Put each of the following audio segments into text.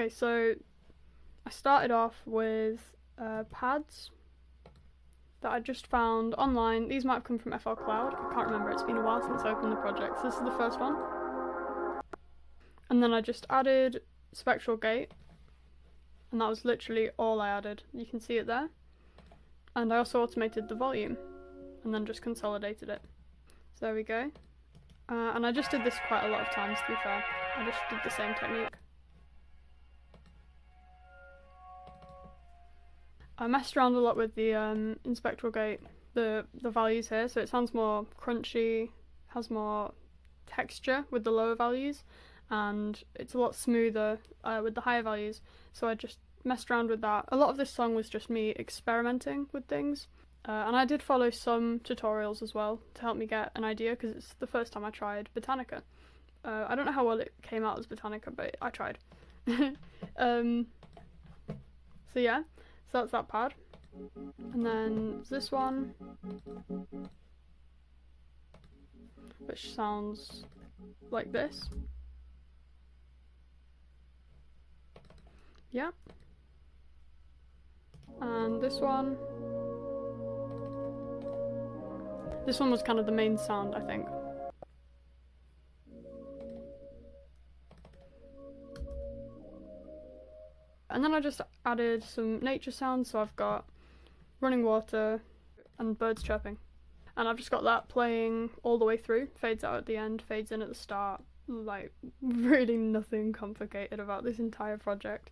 Okay, so I started off with pads that I just found online. These might have come from FL Cloud, I can't remember, it's been a while since I opened the project, so this is the first one. And then I just added spectral gate, and that was literally all I added. You can see it there. And I also automated the volume, and then just consolidated it. So there we go. And I just did this quite a lot of times, to be fair. I just did the same technique. I messed around a lot with the in spectral gate, the values here, so it sounds more crunchy, has more texture with the lower values, and it's a lot smoother with the higher values, so I just messed around with that. A lot of this song was just me experimenting with things, and I did follow some tutorials as well to help me get an idea, because it's the first time I tried Botanica. I don't know how well it came out as Botanica, but I tried. So yeah. So that's that pad. And then this one, which sounds like this. Yeah. And this one. This one was kind of the main sound, I think. And then I just added some nature sounds, so I've got running water and birds chirping. And I've just got that playing all the way through, fades out at the end, fades in at the start. Like, really nothing complicated about this entire project.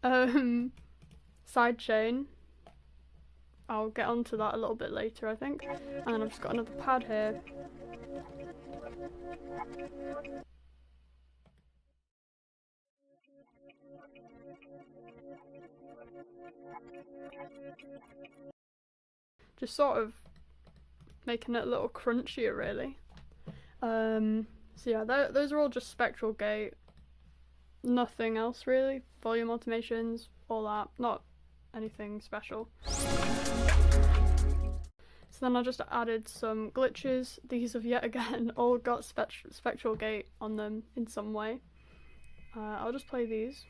Sidechain, I'll get onto that a little bit later, I think. And then I've just got another pad here. Just sort of making it a little crunchier, really. So yeah, those are all just spectral gate. Nothing else really. Volume automations, all that. Not anything special. So then I just added some glitches. These have yet again all got spectral gate on them in some way. I'll just play these.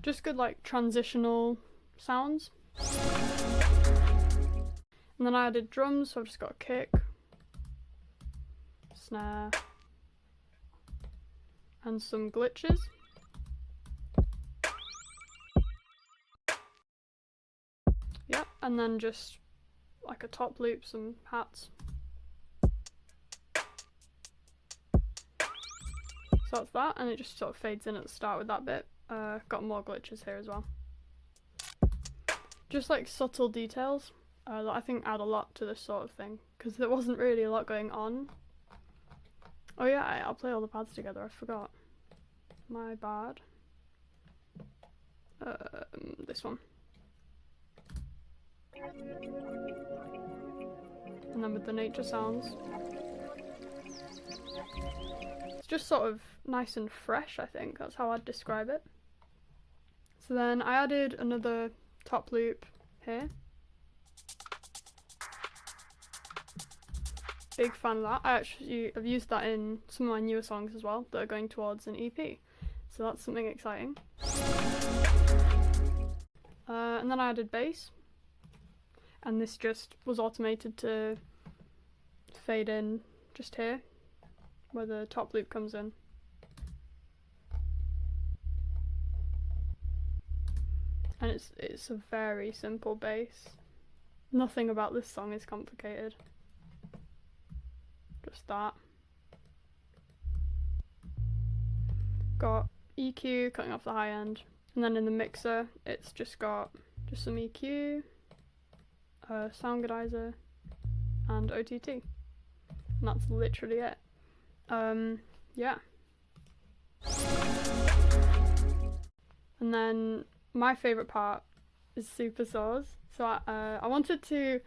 Just good like transitional sounds. And then I added drums, so I've just got a kick, snare, and some glitches. Yep, and then just like a top loop, some hats. So that's that, and it just sort of fades in at the start with that bit. Got more glitches here as well. Just like subtle details that I think add a lot to this sort of thing, because there wasn't really a lot going on. Oh yeah, I'll play all the pads together, I forgot. My bad. This one. And then with the nature sounds. It's just sort of nice and fresh, I think. That's how I'd describe it. So then I added another top loop here. Big fan of that. I've used that in some of my newer songs as well that are going towards an EP. So that's something exciting. And then I added bass. And this just was automated to fade in just here, where the top loop comes in. And it's a very simple bass. Nothing about this song is complicated. Just that. Got EQ cutting off the high end, and then in the mixer it's just got some EQ, Soundgardizer, and OTT. And that's literally it. Yeah. And then my favourite part is super saws. So I wanted to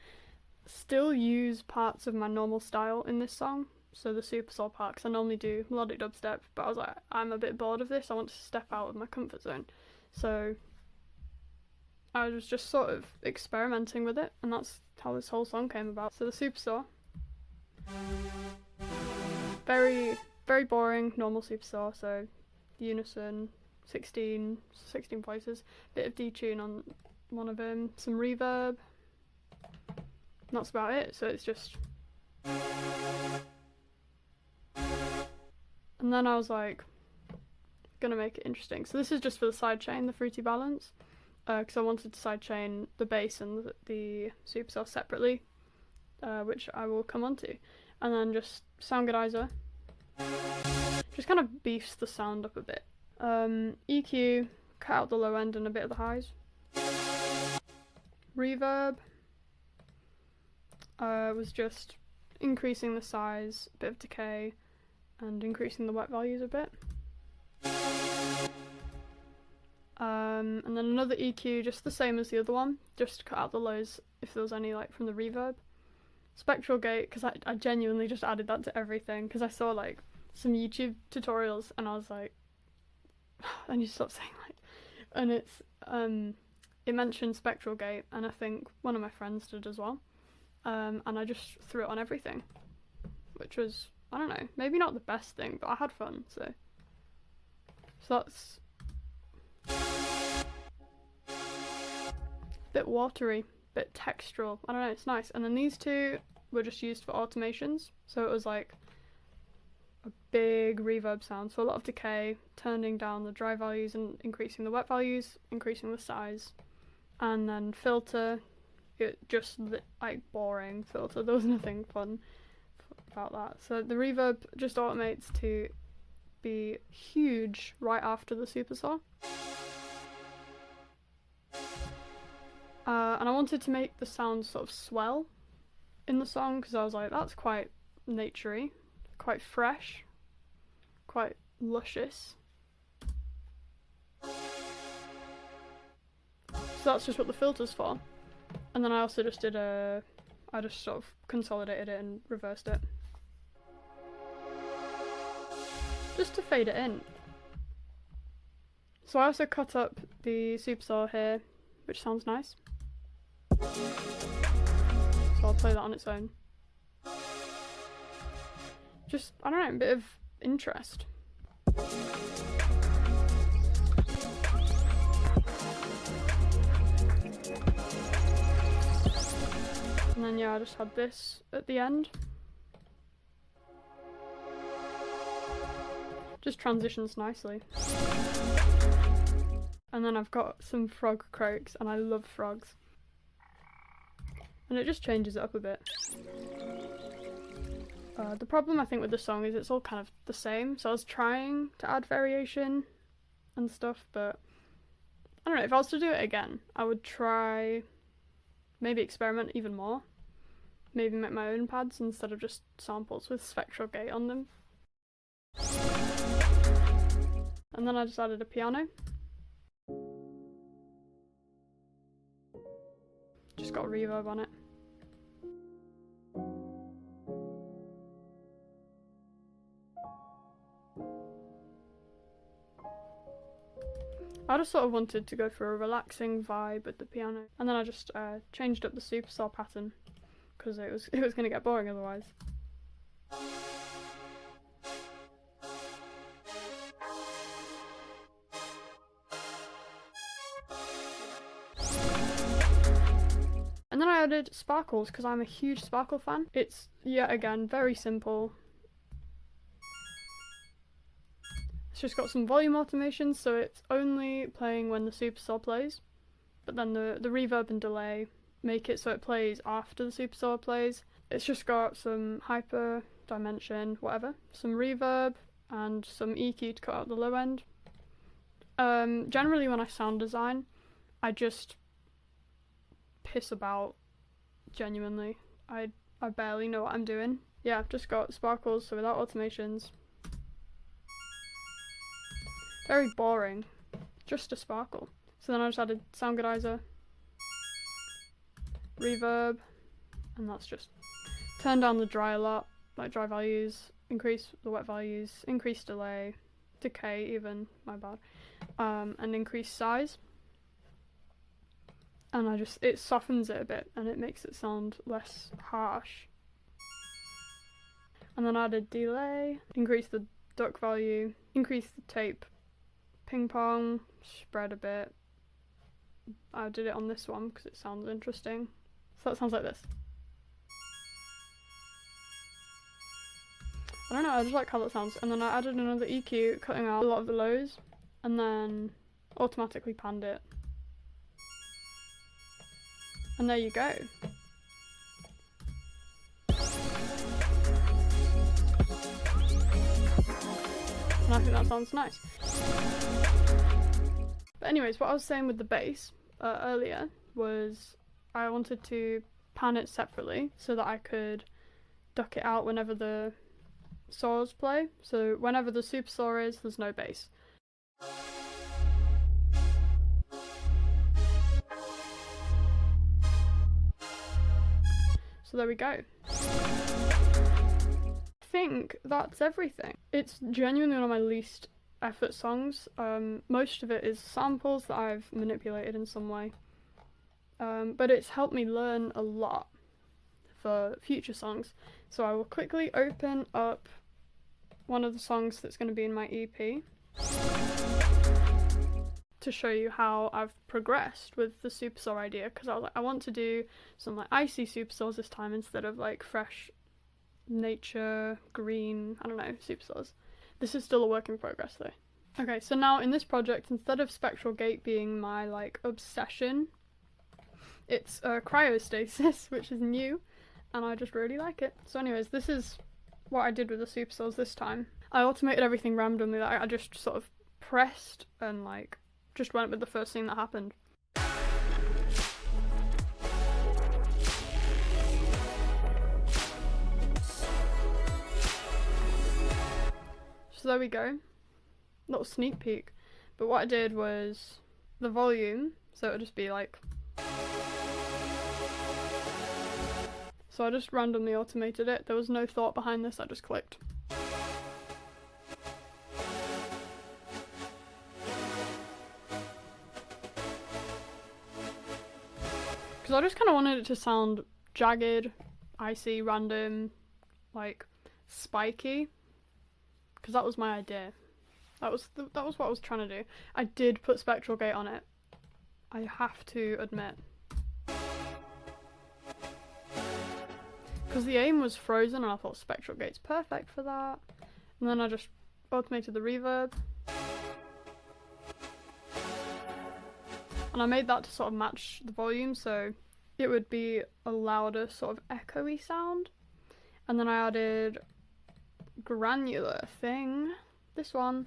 still use parts of my normal style in this song, so the super saw part, because I normally do melodic dubstep, but I was like, I'm a bit bored of this, I want to step out of my comfort zone. So I was just sort of experimenting with it, and that's how this whole song came about. So the Superstore, very boring, normal Superstore, so unison, 16 places, bit of detune on one of them, some reverb, and that's about it. So it's just, and then I was like, gonna make it interesting. So this is just for the sidechain, the fruity balance, because I wanted to sidechain the bass and the Superstore separately, which I will come on to. And then just sound goodizer, just kind of beefs the sound up a bit. EQ, cut out the low end and a bit of the highs. Reverb was just increasing the size, a bit of decay, and increasing the wet values a bit. And then another EQ, just the same as the other one, just to cut out the lows if there was any like from the reverb. Spectral gate, because I genuinely just added that to everything, because I saw like some YouTube tutorials and I was like, I need to stop saying like, and it's it mentioned spectral gate, and I think one of my friends did as well, and I just threw it on everything, which was, I don't know, maybe not the best thing, but I had fun. So that's a bit watery, bit textural, I don't know, it's nice. And then these two were just used for automations, so it was like a big reverb sound, so a lot of decay, turning down the dry values and increasing the wet values, increasing the size. And then filter, it just like boring filter, there was nothing fun about that. So the reverb just automates to be huge right after the Superstore. And I wanted to make the sound sort of swell in the song, because I was like, that's quite naturey, quite fresh, quite luscious. So that's just what the filter's for. And then I also just did I just sort of consolidated it and reversed it, just to fade it in. So I also cut up the Superstore here, which sounds nice. So I'll play that on its own. Just, I don't know, a bit of interest. And then yeah, I just had this at the end. Just transitions nicely. And then I've got some frog croaks, and I love frogs. And it just changes it up a bit. The problem I think with the song is it's all kind of the same, so I was trying to add variation and stuff, but I don't know, if I was to do it again, I would try, maybe experiment even more. Maybe make my own pads instead of just samples with spectral gate on them. And then I just added a piano. Just got a reverb on it. I just sort of wanted to go for a relaxing vibe with the piano, and then I just changed up the Superstore pattern because it was going to get boring otherwise. And then I added sparkles because I'm a huge sparkle fan. It's, yet again, very simple. It's just got some volume automations, so it's only playing when the Superstore plays, but then the reverb and delay make it so it plays after the Superstore plays. It's just got some hyper, dimension, whatever, some reverb, and some EQ to cut out the low end. Generally when I sound design, I just piss about, genuinely. I barely know what I'm doing. Yeah, I've just got sparkles, so without automations. Very boring, just a sparkle. So then I just added sound goodizer, reverb, and that's just turn down the dry a lot, like dry values, increase the wet values, increase delay, decay even, my bad, and increase size. and it softens it a bit and it makes it sound less harsh. And then added delay, increase the duck value, increase the tape ping pong, spread a bit. I did it on this one because it sounds interesting. So that sounds like this. I don't know, I just like how that sounds. And then I added another EQ, cutting out a lot of the lows, and then automatically panned it. And there you go. And I think that sounds nice. But anyways, what I was saying with the bass earlier was I wanted to pan it separately so that I could duck it out whenever the saws play. So whenever the super saw is, there's no bass. So there we go. I think that's everything. It's genuinely one of my least effort songs. Most of it is samples that I've manipulated in some way. But it's helped me learn a lot for future songs. So I will quickly open up one of the songs that's going to be in my EP to show you how I've progressed with the supersaw idea, because I was like, I want to do some like icy supersaws this time instead of like fresh nature green, I don't know, supersaws. This is still a work in progress though. Okay, so now in this project, instead of spectral gate being my like obsession, it's cryostasis, which is new, and I just really like it. So anyways, this is what I did with the supersaws this time. I automated everything randomly. I just sort of pressed and like just went with the first thing that happened. So there we go, little sneak peek. But what I did was the volume, so it would just be like, so I just randomly automated it. There was no thought behind this, I just clicked. Because I just kind of wanted it to sound jagged, icy, random, like spiky. Because that was my idea. That was what I was trying to do. I did put spectral gate on it, I have to admit. Because the aim was frozen and I thought spectral gate's perfect for that. And then I just automated the reverb. And I made that to sort of match the volume, so it would be a louder sort of echoey sound. And then I added granular thing, this one.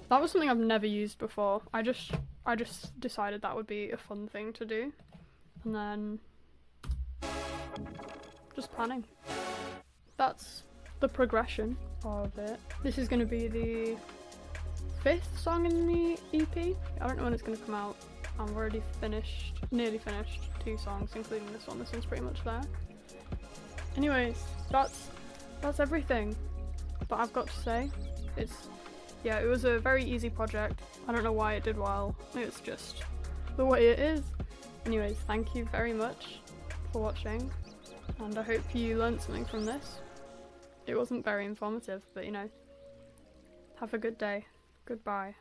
That was something I've never used before. I just decided that would be a fun thing to do. And then just panning. That's the progression of it. This is going to be the 5th song in the EP. I don't know when it's going to come out. I'm already finished, nearly finished 2 songs, including this one. This one's pretty much there. Anyways, that's everything. But I've got to say, it was a very easy project. I don't know why it did well. It's just the way it is. Anyways, thank you very much for watching, and I hope you learned something from this. It wasn't very informative, but you know, have a good day. Goodbye.